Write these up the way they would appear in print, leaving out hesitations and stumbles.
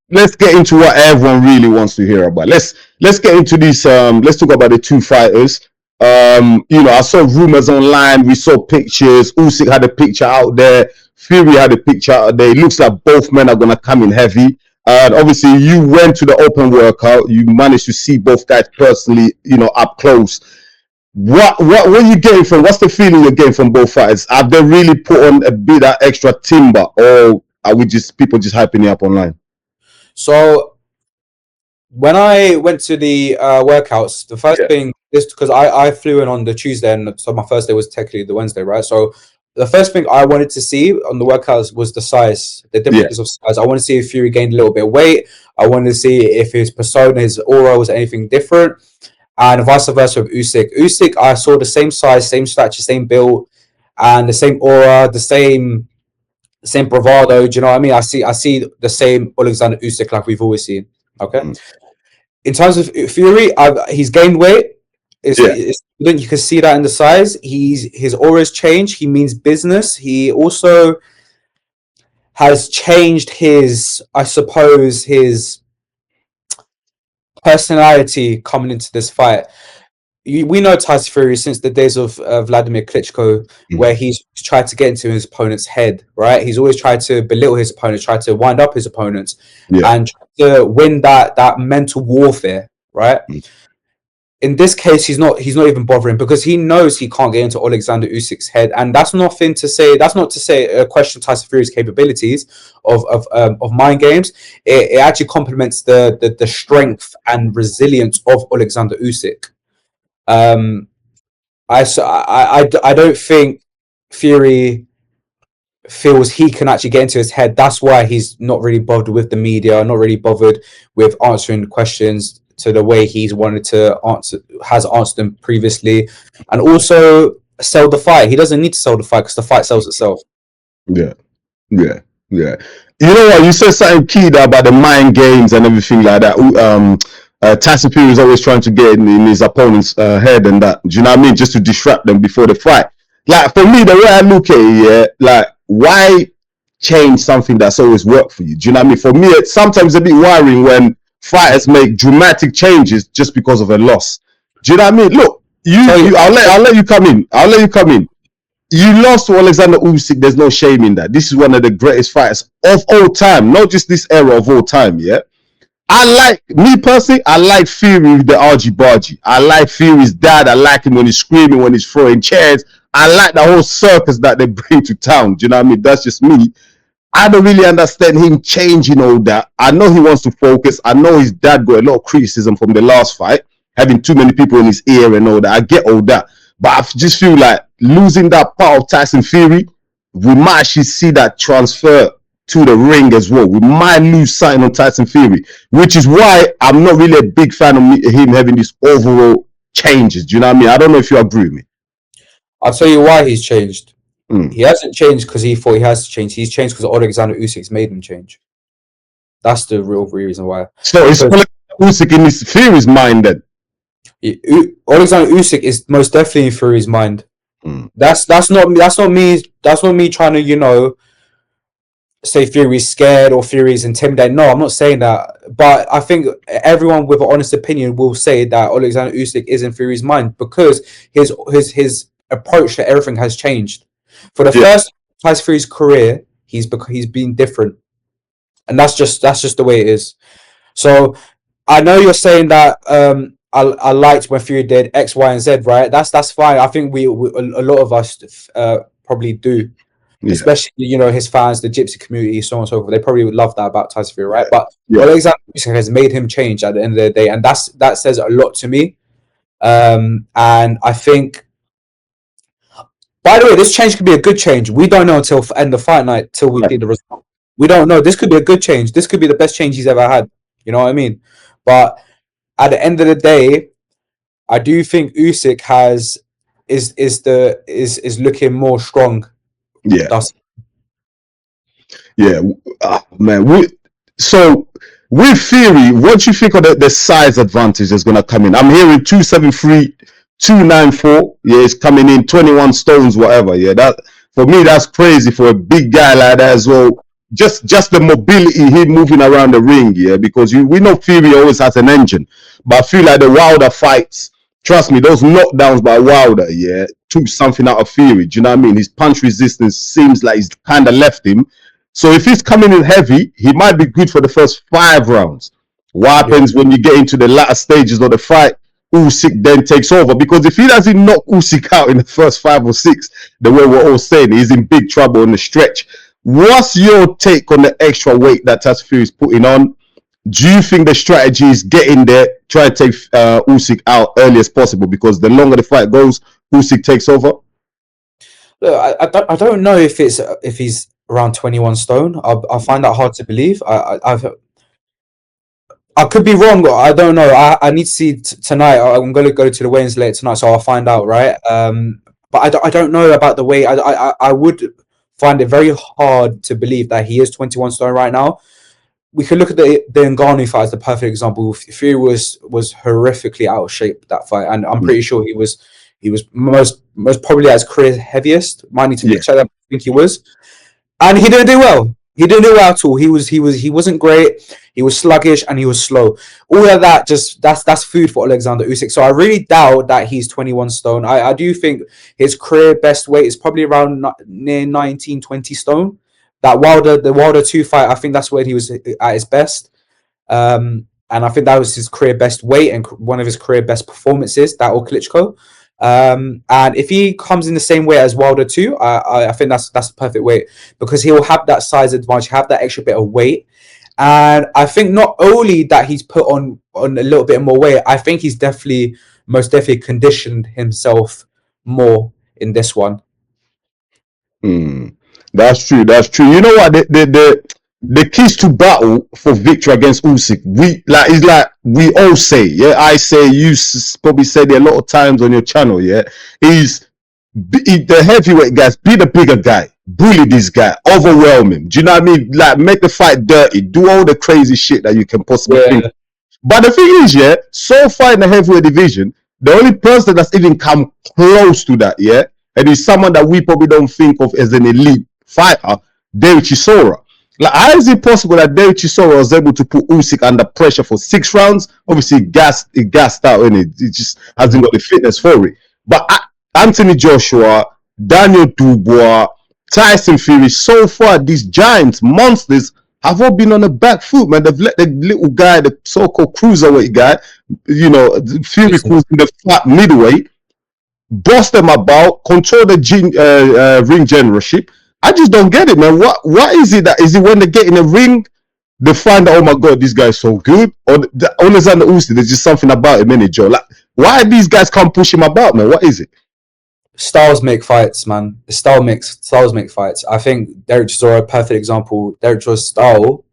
let's get into what everyone really wants to hear about. Let's get into these. Let's talk about the two fighters. I saw rumors online. We saw pictures. Usyk had a picture out there. Fury had a picture out there. It looks like both men are gonna come in heavy. Obviously, you went to the open workout. You managed to see both guys personally, up close. What are you getting from? What's the feeling you're getting from both fighters? Have they really put on a bit of extra timber, or are we just people just hyping it up online? So when I went to the workouts, the first thing is because I flew in on the Tuesday, and so my first day was technically the Wednesday, right? So the first thing I wanted to see on the workouts was the size, the differences of size. I want to see if Fury gained a little bit of weight. I wanted to see if his persona, his aura was anything different, and vice versa with Usyk. Usyk, I saw the same size, same stature, same build, and the same aura, the same bravado. Do you know what I mean? I see the same Alexander Usyk like we've always seen. Okay. In terms of Fury, he's gained weight. You can see that in the size. His aura's changed. He means business. He also has changed his personality coming into this fight. We know Tyson Fury since the days of Vladimir Klitschko, where he's tried to get into his opponent's head, right? He's always tried to belittle his opponents, tried to wind up his opponents, and try to win that mental warfare, right? In this case, he's not even bothering because he knows he can't get into Alexander Usyk's head, and that's not to say question Tyson Fury's capabilities of mind games. It actually complements the strength and resilience of Alexander Usyk. I don't think Fury feels he can actually get into his head. That's why he's not really bothered with the media, not really bothered with answering questions to the way he's wanted to has answered them previously, and also sell the fight. He doesn't need to sell the fight because the fight sells itself. Yeah. You know what? You said something key there about the mind games and everything like that. Tyson Fury is always trying to get in his opponent's head and that. Do you know what I mean? Just to distract them before the fight. Like, for me, the way I look at it, like, why change something that's always worked for you? Do you know what I mean? For me, it's sometimes a bit worrying when fighters make dramatic changes just because of a loss. Do you know what I mean? Look, I'll let you come in. You lost to Alexander Usyk. There's no shame in that. This is one of the greatest fighters of all time, not just this era of all time. Yeah. I like Fury with the argy-bargy. I like Fury's dad. I like him when he's screaming, when he's throwing chairs. I like the whole circus that they bring to town. Do you know what I mean? That's just me. I don't really understand him changing all that. I know he wants to focus. I know his dad got a lot of criticism from the last fight, having too many people in his ear and all that. I get all that. But I just feel like losing that part of Tyson Fury, we might actually see that transfer to the ring as well. We might lose something on Tyson Fury, which is why I'm not really a big fan of him having these overall changes. Do you know what I mean? I don't know if you agree with me. I'll tell you why he's changed. He hasn't changed because he thought he has to change. He's changed because Alexander Usyk's made him change. That's the real reason why. So it's Usyk in his Fury's mind then? Alexander Usyk is most definitely in Fury's mind. That's not me trying to, say Fury's scared or Fury's intimidated. No, I'm not saying that. But I think everyone with an honest opinion will say that Alexander Usyk is in Fury's mind because his approach to everything has changed. For the first Tyson Fury's career, he's been different, and that's just the way it is. So I know you're saying that I liked when Fury did X, Y, and Z, right? That's fine. I think we a lot of us probably do. Especially, his fans, the Gypsy community, so on and so forth. They probably would love that about Tyson Fury, right? But Alexander Usyk has made him change at the end of the day, and that says a lot to me. And I think, by the way, this change could be a good change. We don't know until end of fight night, till we see the result. We don't know. This could be a good change. This could be the best change he's ever had. You know what I mean? But at the end of the day, I do think Usyk is looking more strong. Man. So with Fury, what do you think of the size advantage that's going to come in? I'm hearing 273, 294. Yeah, it's coming in 21 stones, whatever. Yeah, that for me, that's crazy for a big guy like that as well. just the mobility, him moving around the ring, yeah, because we know Fury always has an engine, but I feel like the Wilder fights, trust me, those knockdowns by Wilder, yeah, took something out of Fury. Do you know what I mean? His punch resistance seems like he's kind of left him. So if he's coming in heavy, he might be good for the first 5 rounds. What happens when you get into the latter stages of the fight? Usyk then takes over, because if he doesn't knock Usyk out in the first 5 or 6, the way we're all saying, he's in big trouble in the stretch. What's your take on the extra weight that Tyson Fury is putting on? Do you think the strategy is getting there, try to take Usyk out early as possible, because the longer the fight goes, Usyk takes over? Look, I don't know if he's around 21 stone. I find that hard to believe. I could be wrong, but I don't know. I need to see tonight. I'm going to go to the weigh-ins later tonight, so I'll find out, right? But I don't know about the weight. I would find it very hard to believe that he is 21 stone right now. We could look at the Ngannou fight as the perfect example. Fury was horrifically out of shape that fight, and I'm pretty sure he was most probably at his career heaviest. Might need to check that. I think he was, and he didn't do well. He didn't do well at all. He wasn't great. He was sluggish and he was slow. All of that that's food for Alexander Usyk. So I really doubt that he's 21 stone. I do think his career best weight is probably around near 19, 20 stone. That the Wilder 2 fight, I think that's where he was at his best. And I think that was his career best weight and one of his career best performances, that or Klitschko. And if he comes in the same way as Wilder 2, I think that's the perfect weight, because he will have that size advantage, have that extra bit of weight. And I think not only that he's put on a little bit more weight, I think he's most definitely conditioned himself more in this one. That's true. That's true. You know what? The keys to battle for victory against Usyk, it's like we all say, yeah. I say, you probably said it a lot of times on your channel, yeah. Is the heavyweight guys, be the bigger guy, bully this guy, overwhelm him. Do you know what I mean? Like, make the fight dirty, do all the crazy shit that you can possibly think. But the thing is, yeah, so far in the heavyweight division, the only person that's even come close to that, yeah, and is someone that we probably don't think of as an elite fighter, David Chisora. Like, how is it possible that David Chisora was able to put Usyk under pressure for 6 rounds? Obviously, he gassed out, and he just hasn't got the fitness for it. But Anthony Joshua, Daniel Dubois, Tyson Fury, so far, these giants, monsters, have all been on the back foot, man. They've let the little guy, the so-called cruiserweight guy, Fury who's in the flat middleweight, boss them about, control the ring generalship. I just don't get it, man. What is it is it when they get in the ring, they find out, oh my God, this guy's so good? Or Alexander Usyk, there's just something about him, innit, Joe? Like, why these guys can't push him about, man? What is it? Styles make fights, man. Styles make fights. I think Derek Chisora, a perfect example. Derek Chisora's style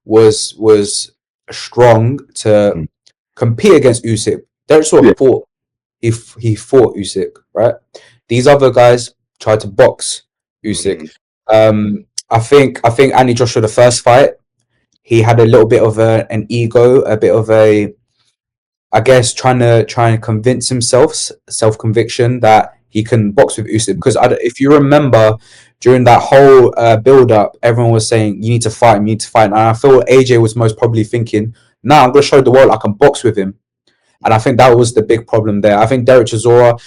was strong to compete against Usyk. Derek Chisora fought. He fought Usyk, right? These other guys tried to box Usyk. I think Andy Joshua, the first fight, he had a little bit of an ego, a bit of I guess trying to convince himself, self-conviction that he can box with Usyk. Because if you remember, during that whole build-up, everyone was saying, you need to fight him, you need to fight him. And I feel AJ was most probably thinking, I'm going to show the world I can box with him. And I think that was the big problem there. I think Derek Chisora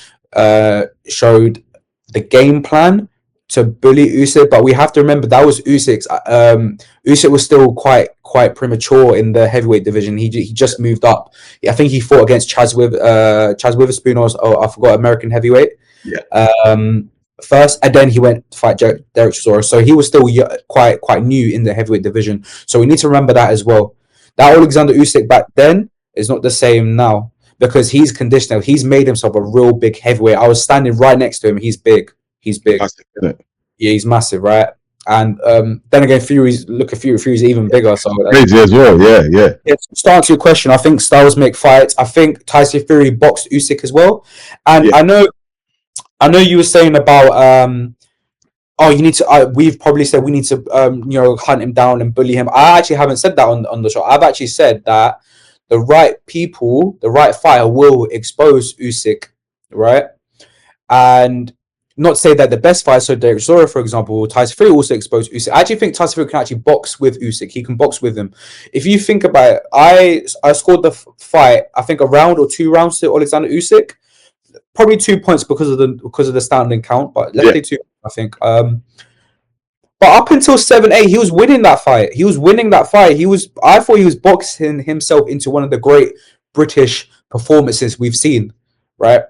showed the game plan to bully Usyk, but we have to remember that was Usyk's. Usyk was still quite premature in the heavyweight division. He just moved up. I think he fought against Chaz Witherspoon, or I forgot, American heavyweight. First, and then he went to fight Derek Chisora. So he was still quite new in the heavyweight division. So we need to remember that as well. That Alexander Usyk back then is not the same now, because he's conditioned. He's made himself a real big heavyweight. I was standing right next to him. He's big. Massive, isn't it? Yeah, he's massive, right? And then again, Fury's even bigger. So crazy as well. Yeah. To answer your question, I think styles make fights. I think Tyson Fury boxed Usyk as well. And I know you were saying about you need to. We've probably said we need to hunt him down and bully him. I actually haven't said that on the show. I've actually said that the right people, the right fighter will expose Usyk, right? And not to say that the best fight, so Derek Chisora, for example, Tyson Fury also exposed Usyk. I actually think Tyson Fury can actually box with Usyk. He can box with him. If you think about it, I scored the fight, I think a round or 2 rounds to Alexander Usyk. Probably 2 points because of the standing count, but let's say 2, I think. But up until 7-8, he was winning that fight. I thought he was boxing himself into one of the great British performances we've seen, right?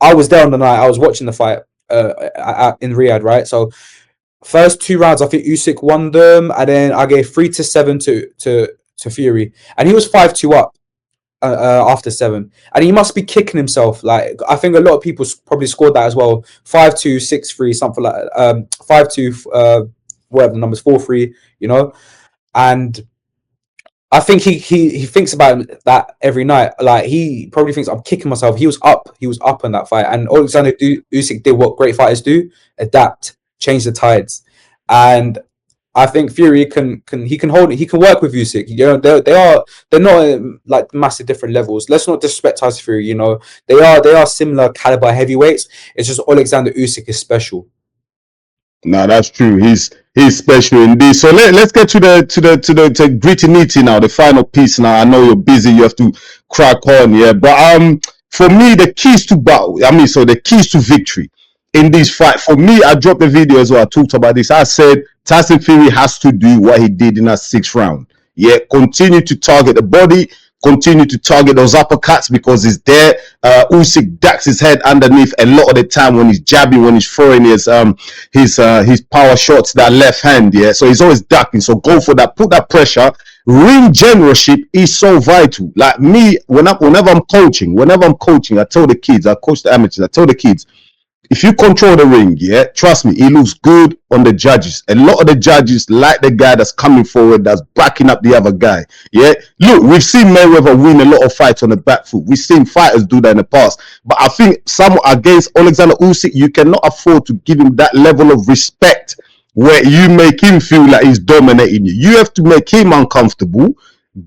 I was there on the night. I was watching the fight in Riyadh, right? So first 2 rounds, I think Usyk won them, and then I gave 3-7 to Fury, and he was 5-2 up after 7, and he must be kicking himself. Like, I think a lot of people probably scored that as well. 5-2, 6-3, something like 5-2, whatever the numbers, 4-3, you know. And I think he thinks about that every night. Like, he probably thinks, I'm kicking myself. He was up in that fight, and Alexander Usyk did what great fighters do: adapt, change the tides. And I think Fury can hold it. He can work with Usyk. You know, they're not like massive different levels. Let's not disrespect Tyson Fury. You know, they are similar caliber heavyweights. It's just Alexander Usyk is special. No, that's true. He's special indeed. So let's get to the gritty nitty now, the final piece. Now I know you're busy, you have to crack on, yeah. But for me, the keys to battle, the keys to victory in this fight. For me, I dropped the video as well. I talked about this. I said Tyson Fury has to do what he did in that 6th round. Yeah, continue to target the body, continue to target those uppercuts, because it's there. Usyk ducks his head underneath a lot of the time when he's jabbing, when he's throwing his power shots, that left hand. Yeah, so he's always ducking. So go for that. Put that pressure. Ring generalship is so vital. Like me, whenever I'm coaching, I tell the kids, I coach the amateurs, I tell the kids, if you control the ring, yeah, trust me, it looks good on the judges. A lot of the judges like the guy that's coming forward, that's backing up the other guy. Yeah, look, we've seen Mayweather win a lot of fights on the back foot. We've seen fighters do that in the past. But I think against Alexander Usyk, you cannot afford to give him that level of respect where you make him feel like he's dominating you. You have to make him uncomfortable.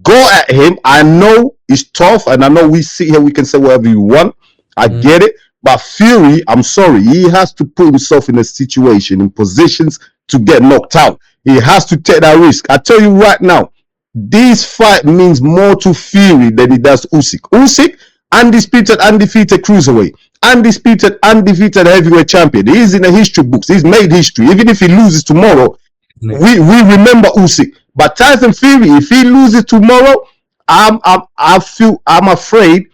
Go at him. I know it's tough, and I know we sit here, we can say whatever you want. I get it. But Fury, I'm sorry, he has to put himself in a situation, in positions to get knocked out. He has to take that risk. I tell you right now, this fight means more to Fury than it does Usyk. Usyk, undisputed, undefeated cruiserweight, undisputed, undefeated heavyweight champion. He's in the history books. He's made history. Even if he loses tomorrow, we remember Usyk. But Tyson Fury, if he loses tomorrow, I'm afraid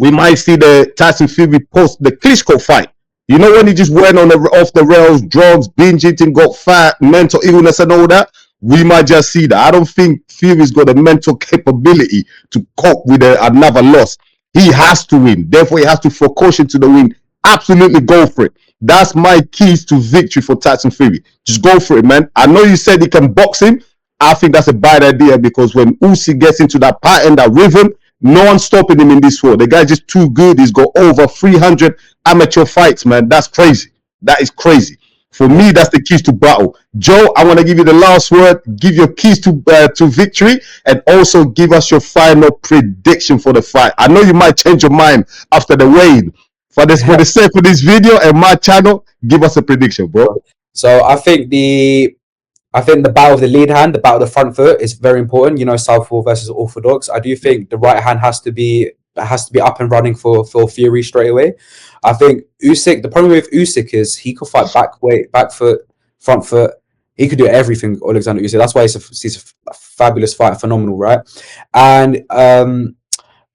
we might see the Tyson Fury post the Klitschko fight. You know, when he just went off the rails, drugs, binge eating, got fat, mental illness and all that. We might just see that. I don't think Fury's got the mental capability to cope with another loss. He has to win. Therefore, he has to throw caution to the wind. Absolutely go for it. That's my keys to victory for Tyson Fury. Just go for it, man. I know you said he can box him. I think that's a bad idea, because when Usyk gets into that pattern, that rhythm, no one's stopping him in this world. The guy's just too good. He's got over 300 amateur fights, man. That's crazy. That is crazy. For me, that's the keys to battle. Joe, I want to give you the last word. Give your keys to victory, and also give us your final prediction for the fight. I know you might change your mind after the weigh-in. For the sake of this video and my channel, give us a prediction, bro. So I think the battle of the lead hand, the battle of the front foot, is very important. You know, southpaw versus orthodox. I do think the right hand has to be up and running for Fury straight away. I think Usyk. The problem with Usyk is he could fight back foot, front foot. He could do everything. Alexander Usyk. That's why he's a fabulous fighter, phenomenal, right? And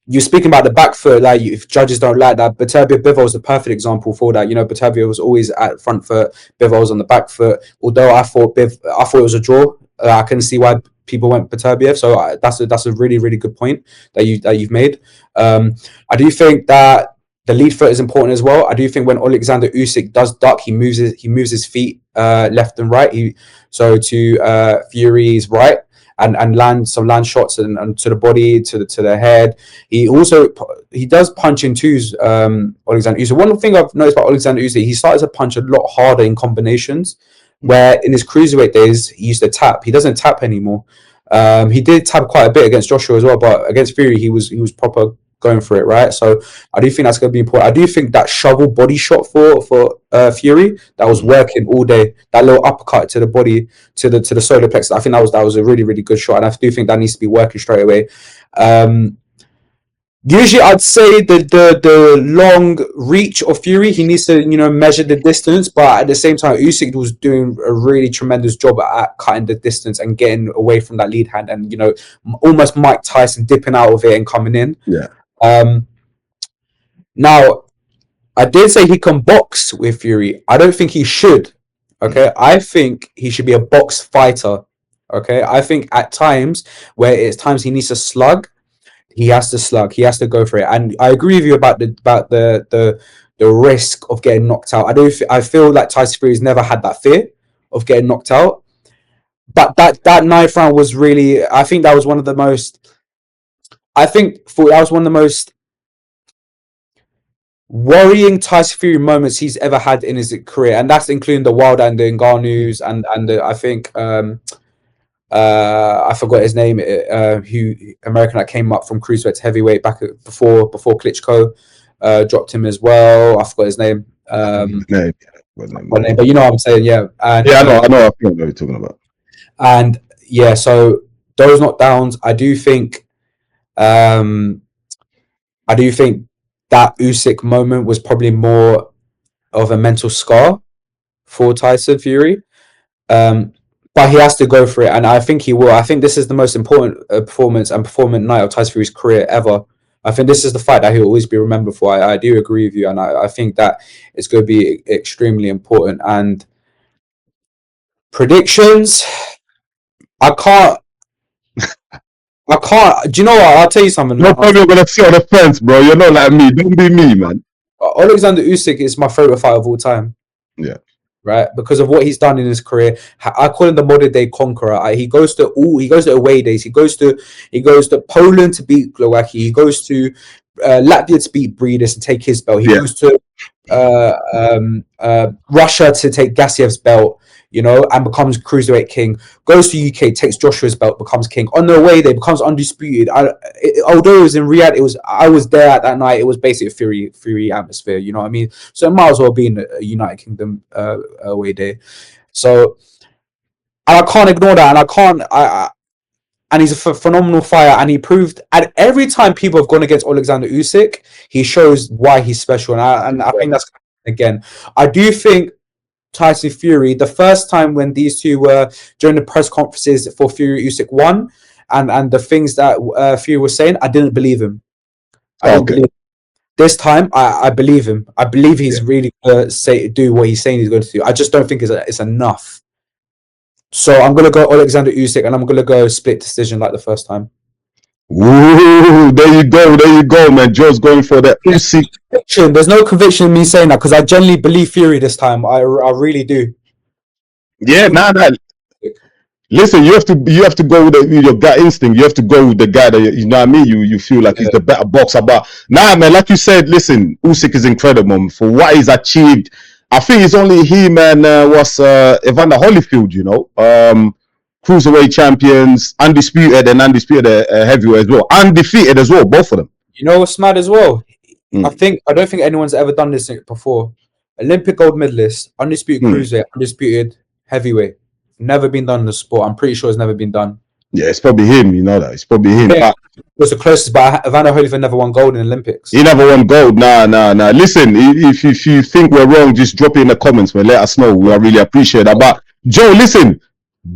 you're speaking about the back foot, like, if judges don't like that, Beterbiev Bivol is the perfect example for that. You know, Beterbiev was always at front foot, Bivol was on the back foot. Although I thought it was a draw, I can see why people went Beterbiev. So that's a really, really good point that you've made. I do think that the lead foot is important as well. I do think when Alexander Usyk does duck, he moves his feet left and right. To Fury's right. And land shots and to the body, to the head. He does punch in twos. Alexander Usyk. One thing I've noticed about Alexander Usyk, he started to punch a lot harder in combinations. Where in his cruiserweight days he used to tap. He doesn't tap anymore. He did tap quite a bit against Joshua as well, but against Fury he was proper going for it, right? So I do think that's going to be important. I do think that shovel body shot for Fury that was working all day, that little uppercut to the body to the solar plexus, I think that was a really, really good shot, and I do think that needs to be working straight away. Usually, I'd say the long reach of Fury, he needs to measure the distance, but at the same time, Usyk was doing a really tremendous job at cutting the distance and getting away from that lead hand, and almost Mike Tyson dipping out of it and coming in. Yeah. Now, I did say he can box with Fury. I don't think he should. Okay, I think he should be a box fighter. Okay, I think at times where it's times he needs to slug. He has to slug. He has to go for it. And I agree with you about the risk of getting knocked out. I feel like Tyson Fury's never had that fear of getting knocked out. But that ninth round was really. I think that was one of the most. That was one of the most worrying Tyson Fury moments he's ever had in his career, and that's including the Wilder and the Ngannou's and I think. I forgot his name. Who American that came up from cruiserweight to heavyweight back before Klitschko dropped him as well. I forgot his name. But you know what I'm saying, yeah. And, I know. I know what you're talking about. And yeah, so those knockdowns, I do think that Usyk moment was probably more of a mental scar for Tyson Fury. But he has to go for it, and I think he will. I think this is the most important performance night of Tyson Fury's career ever. I think this is the fight that he'll always be remembered for. I do agree with you, and I think that it's going to be extremely important. And predictions, I can't. Do you know what? I'll tell you something. No problem. You're gonna sit on the fence, bro. You're not like me. Don't be me, man. Alexander Usyk is my favorite fighter of all time. Yeah. Right, because of what he's done in his career. I call him the modern day conqueror. He goes to away days. He goes to Poland to beat Glowacki. He goes to Latvia to beat Breedis and take his belt. He goes to Russia to take Gassiev's belt, and becomes cruiserweight king. Goes to UK, takes Joshua's belt, becomes king. On the away day, becomes undisputed. Although it was in Riyadh, I was there at that night. It was basically a Fury atmosphere. You know what I mean? So it might as well be in a United Kingdom away day. So I can't ignore that, and I can't. And he's a phenomenal fighter, and he proved. And every time people have gone against Alexander Usyk, he shows why he's special, and I think that's again. I do think Tyson Fury, the first time when these two were during the press conferences for Fury Usyk won, and the things that Fury was saying, I didn't believe him. This time, I believe him. I believe he's really going to do what he's saying he's going to do. I just don't think it's enough. So I'm going to go Alexander Usyk, and I'm going to go split decision like the first time. Ooh, there you go, man. Joe's going for the Usyk. There's no conviction in me saying that, because I genuinely believe Fury this time. I really do. Yeah, nah. Listen, you have to go with your gut instinct. You have to go with the guy that you know what I mean. You feel like he's the better boxer, but nah, man. Like you said, listen, Usyk is incredible for what he's achieved. I think it's only him and Evander Holyfield. Cruiserweight champions, undisputed heavyweight as well, undefeated as well, both of them. You know what's mad as well? I don't think anyone's ever done this before. Olympic gold medalist, undisputed cruiserweight, undisputed heavyweight. Never been done in the sport. I'm pretty sure it's never been done. Yeah, it's probably him. You know that. It's probably him. Yeah, it was the closest, but Evander Holyfield never won gold in the Olympics. He never won gold. Nah. Listen, if you think we're wrong, just drop it in the comments, man. Let us know. I really appreciate that. But Joe, listen.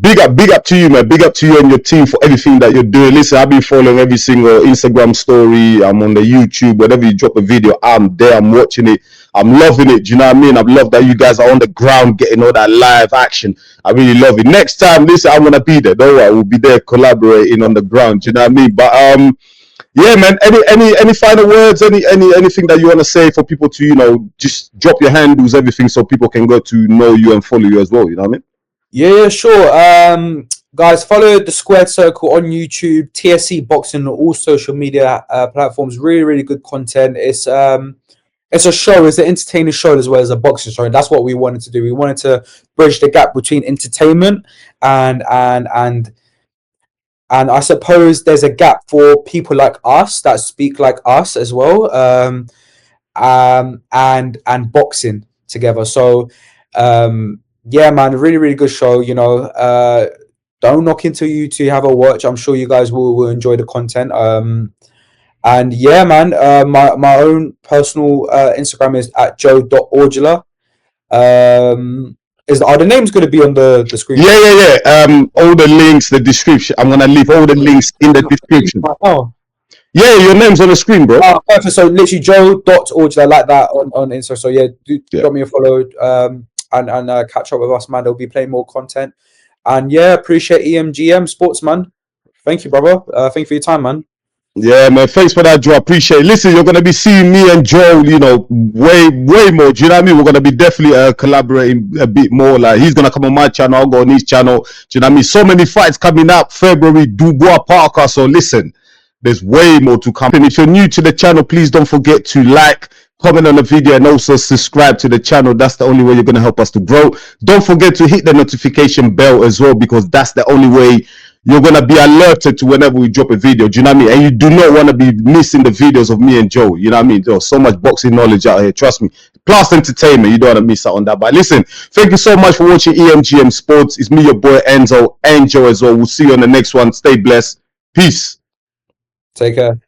Big up to you, man. Big up to you and your team for everything that you're doing. Listen, I've been following every single Instagram story. I'm on the YouTube. Whenever you drop a video, I'm there. I'm watching it. I'm loving it. Do you know what I mean? I love that you guys are on the ground getting all that live action. I really love it. Next time, listen, I'm gonna be there. Don't worry, we'll be there collaborating on the ground. Do you know what I mean? But yeah, man. Any final words? Anything that you want to say for people to just drop your handles, everything, so people can go to know you and follow you as well. You know what I mean? Yeah, sure. Guys, follow the Squared Circle on YouTube, TSC Boxing on all social media platforms. Really, really good content. It's a show. It's an entertaining show as well as a boxing show. And that's what we wanted to do. We wanted to bridge the gap between entertainment and and I suppose there's a gap for people like us that speak like us as well, and boxing together. So yeah, man, really, really good show. You know, don't knock until you two have a watch. I'm sure you guys will enjoy the content. And yeah, man, my own personal Instagram is at joe.orgula. Are the names going to be on the screen? Yeah. All the links, the description. I'm gonna leave all the links in the description. Oh. Yeah, your name's on the screen, bro. Perfect. So literally joe.orgula, like that on Insta. So yeah, drop me a follow and catch up with us, man. They'll be playing more content. And yeah, appreciate EMGM Sports, man. Thank you, brother. Thank you for your time, man. Yeah, man. Thanks for that, Joe. I appreciate it. Listen, you're gonna be seeing me and Joe, you know, way more. Do you know what I mean? We're gonna be definitely collaborating a bit more. Like he's gonna come on my channel, I'll go on his channel. Do you know what I mean? So many fights coming up February, Dubois Parker. So listen, there's way more to come. And if you're new to the channel, please don't forget to like, comment on the video, and also subscribe to the channel. That's the only way you're gonna help us to grow. Don't forget to hit the notification bell as well, because that's the only way you're going to be alerted to whenever we drop a video. Do you know what I mean? And you do not want to be missing the videos of me and Joe. You know what I mean? There's so much boxing knowledge out here. Trust me. Plus entertainment. You don't want to miss out on that. But listen, thank you so much for watching EMGM Sports. It's me, your boy Enzo, and Joe as well. We'll see you on the next one. Stay blessed. Peace. Take care.